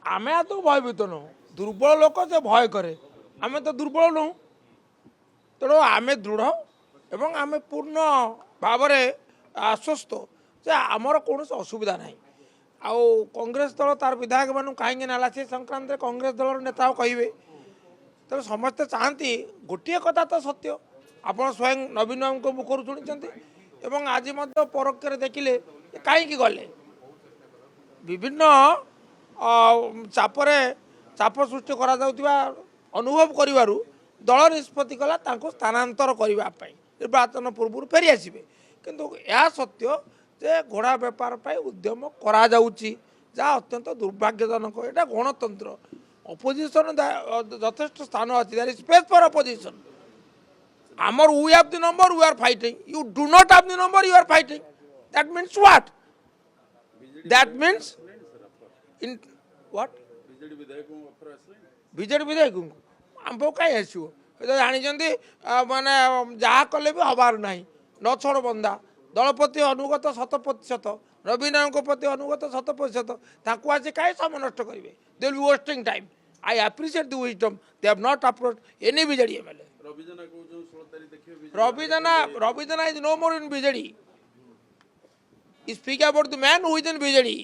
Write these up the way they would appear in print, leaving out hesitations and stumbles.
आमे तो भयभीत नु दुर्बल लोक से भय करे आमे तो दुर्बल नु तेणु आमे दृढ़ एवं आमे पूर्ण भाव आश्वस्त जे आमर कौन असुविधा ना आउ कांग्रेस दल तार विधायक मान कहीं नाला से संक्रांत कांग्रेस दल नेता कहे तेज समस्ते चाहती गोटे कथा तो सत्य आप स्वयं नवीन बाबू मुखर शुणी आज परोक्ष देखिले कहीं गले विभिन्न चापरे चाप सृष्टि करा अनुभव कर दल निष्पत्ति कला स्थानांतर करने निर्वाचन पूर्व फेरी आसवे किंतु यह सत्य जे घोड़ा बेपार उद्यम करा जहाँ अत्यंत दुर्भाग्यजनक यहाँ गणतंत्र अपोजिशन यथेष्ट स्थान अच्छी that is space for opposition आमर we have the number we are fighting you do not have the number you are fighting that means what that means in what BJD विधायक आम कहीं आसो जानी माने जहाँ कले भी हबार ना न छोड़ बंदा दलपति अनुगत 100% रवि नायक प्रति अनुगत 100% आज कहीं समय नष्ट करेंगे they will be wasting time I appreciate the wisdom they have not approach any BJD MLA रविजना is no more in BJD speak about the man who is in BJD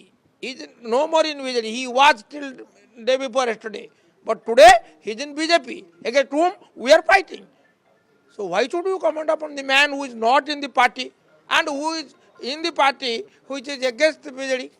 is no more in BJD he was till day before yesterday but today he is in BJP against whom we are fighting. So why should you comment upon the man who is not in the party and who is in the party which is against the BJD?